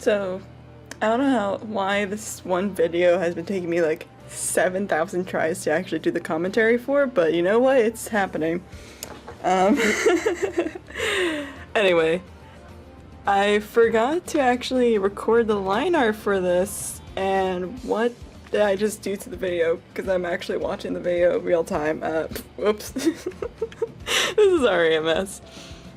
So, I don't know why this one video has been taking me like 7,000 tries to actually do the commentary for, but you know what? It's happening. Anyway, I forgot to actually record the line art for this, and what did I just do to the video? Because I'm actually watching the video real time. Whoops. This is already a mess.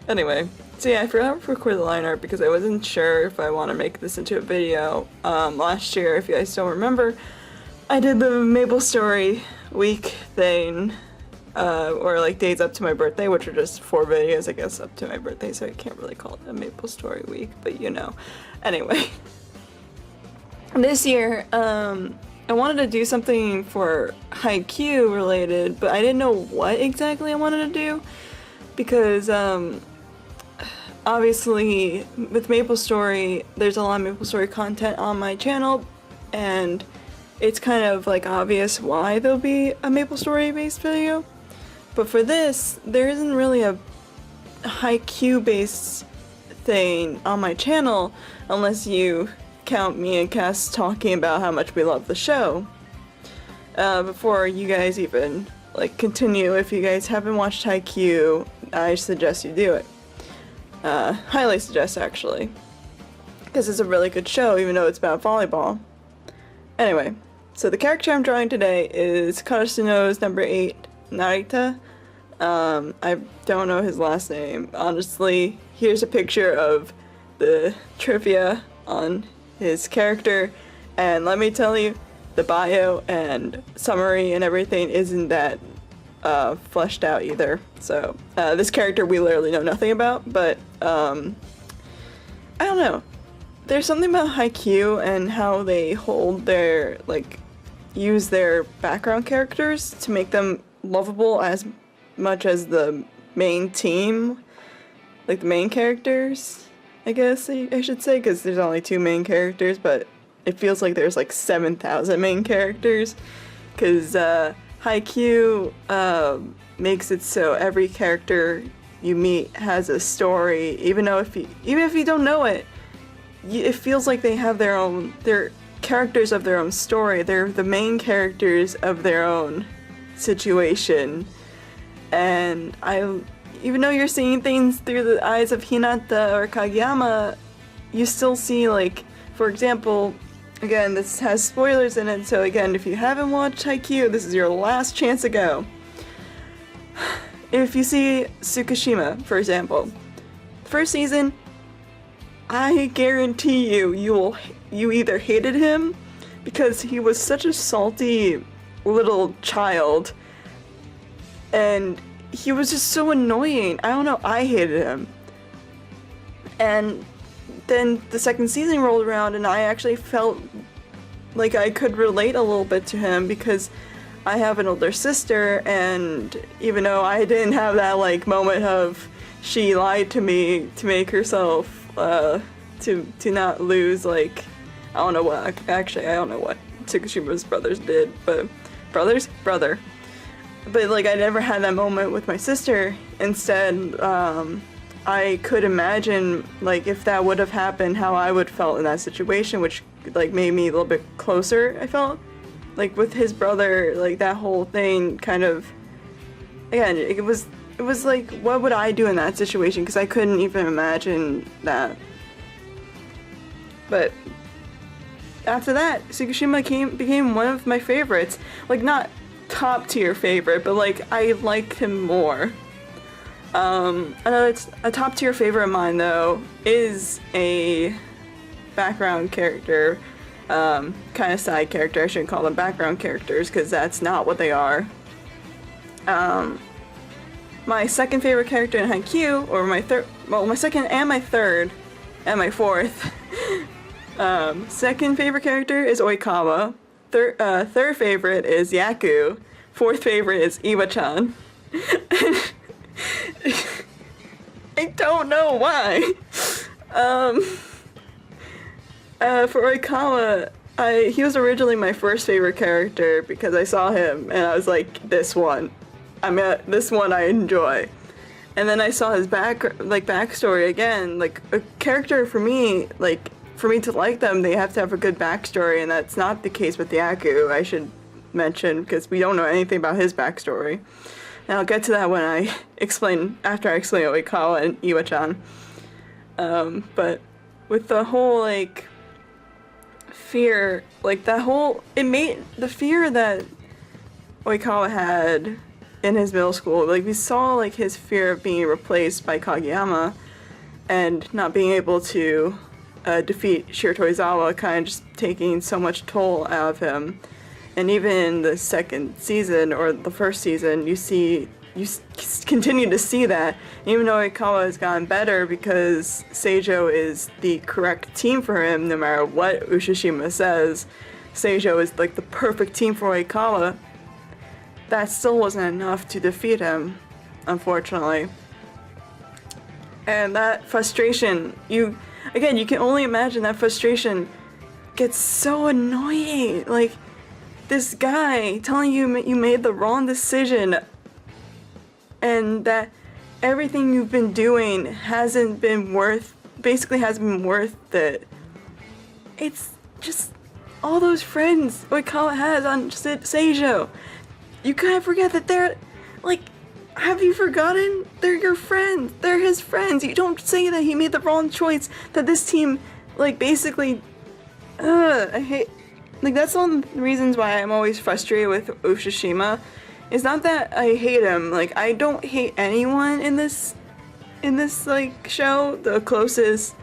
Anyway, so yeah, I forgot to record the line art because I wasn't sure if I want to make this into a video. Last year, if you guys don't remember, I did the Maple Story week thing, or like days up to my birthday, which are just 4 videos, I guess, up to my birthday, so I can't really call it a Maple Story week, but you know. Anyway, this year, I wanted to do something for Haikyuu related, but I didn't know what exactly I wanted to do, because, obviously, with Maple Story, there's a lot of Maple Story content on my channel, and it's kind of like obvious why there'll be a Maple Story based video. But for this, there isn't really a Haikyuu based thing on my channel unless you count me and Cass talking about how much we love the show. Before you guys even like continue, if you guys haven't watched Haikyuu, I suggest you do it. Highly suggest, actually, because it's a really good show even though it's about volleyball. Anyway, so the character I'm drawing today is Karasuno's number 8, Narita. I don't know his last name. Honestly, here's a picture of the trivia on his character, and let me tell you, the bio and summary and everything isn't that fleshed out either. So, this character we literally know nothing about, but, I don't know. There's something about Haikyuu and how they hold their, like, use their background characters to make them lovable as much as the main team, like the main characters, I guess I should say, because there's only 2 main characters, but it feels like there's like 7,000 main characters, because Haikyuu makes it so every character you meet has a story, even if you don't know it. It feels like they have their characters of their own story. They're the main characters of their own situation. And even though you're seeing things through the eyes of Hinata or Kageyama, you still see, like, for example, again, this has spoilers in it, so again, if you haven't watched Haikyuu, this is your last chance to go. If you see Tsukishima, for example, first season, I guarantee you either hated him because he was such a salty little child, and he was just so annoying. I don't know, I hated him. And then the second season rolled around and I actually felt like I could relate a little bit to him because I have an older sister, and even though I didn't have that like moment of she lied to me to make herself to not lose, like, I don't know what Tsukushima's brothers did, but brother. But like I never had that moment with my sister. Instead, I could imagine like if that would have happened, how I would felt in that situation, which like made me a little bit closer, I felt. Like with his brother, like that whole thing kind of, again, it was like, what would I do in that situation? Because I couldn't even imagine that. But after that, Tsukishima became one of my favorites. Like, not top tier favorite, but like I liked him more. I know it's a top tier favorite of mine though is a background character, kind of side character. I shouldn't call them background characters because that's not what they are. My second favorite character in Haikyuu, or my second and my third and my fourth. Second favorite character is Oikawa. Third favorite is Yaku. Fourth favorite is Iwa-chan. I don't know why. For Oikawa, he was originally my first favorite character because I saw him and I was like, this one I enjoy. And then I saw his backstory again, like a character for me, like for me to like them, they have to have a good backstory, and that's not the case with Haikyuu, I should mention, because we don't know anything about his backstory. And I'll get to that when I explain, after I explain Oikawa and Iwa-chan. But with the whole, like, fear, like, that whole, it made the fear that Oikawa had in his middle school, like, we saw, like, his fear of being replaced by Kageyama and not being able to defeat Shiratorizawa kind of just taking so much toll out of him. And even in the second season, or the first season, you continue to see that, even though Oikawa has gotten better because Seijo is the correct team for him, no matter what Ushishima says, Seijo is like the perfect team for Oikawa, that still wasn't enough to defeat him, unfortunately. And that frustration, you can only imagine that frustration gets so annoying. Like, this guy telling you you made the wrong decision and that everything you've been doing hasn't been worth it. It's just all those friends Oikawa has on Seijo. You kind of forget that they're, like, have you forgotten? They're your friends. They're his friends. You don't say that he made the wrong choice, that this team, like, basically, I hate, like, that's one of the reasons why I'm always frustrated with Ushishima. It's not that I hate him, like, I don't hate anyone in this, like, show. The closest,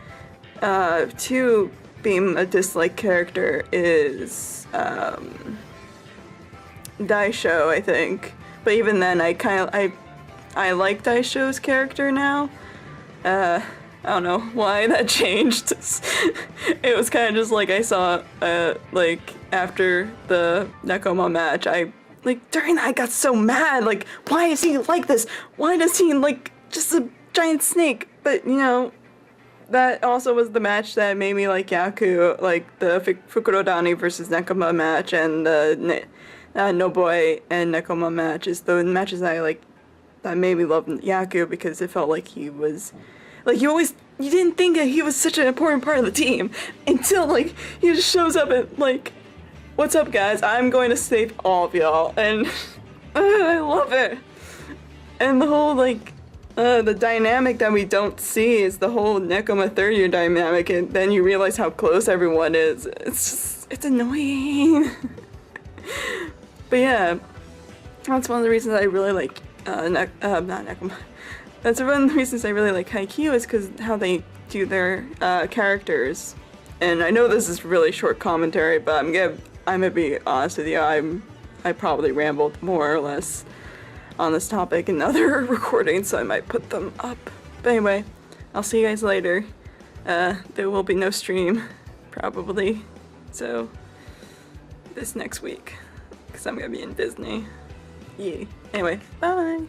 to being a dislike character is, Daisho, I think. But even then, I like Daisho's character now. I don't know why that changed. It was kind of just like I saw, like, after the Nekoma match, during that I got so mad, like, why is he like this? Why does he, like, just a giant snake? But, you know, that also was the match that made me like Haikyuu, like the Fukurodani versus Nekoma match, and the Noboi and Nekoma match is the matches that made me love Haikyuu, because it felt like he was, like, you didn't think that he was such an important part of the team until, like, he just shows up and, like, what's up, guys? I'm going to save all of y'all, and I love it. And the whole, like, the dynamic that we don't see is the whole Nekoma third year dynamic, and then you realize how close everyone is. It's annoying. But yeah, that's one of the reasons I really like, not Nekoma. That's one of the reasons I really like Haikyuu, is because how they do their characters. And I know this is really short commentary, but I'm gonna be honest with you, I probably rambled more or less on this topic in other recordings, so I might put them up. But anyway, I'll see you guys later. There will be no stream, probably, so this next week, because I'm gonna be in Disney. Yeah. Anyway, bye!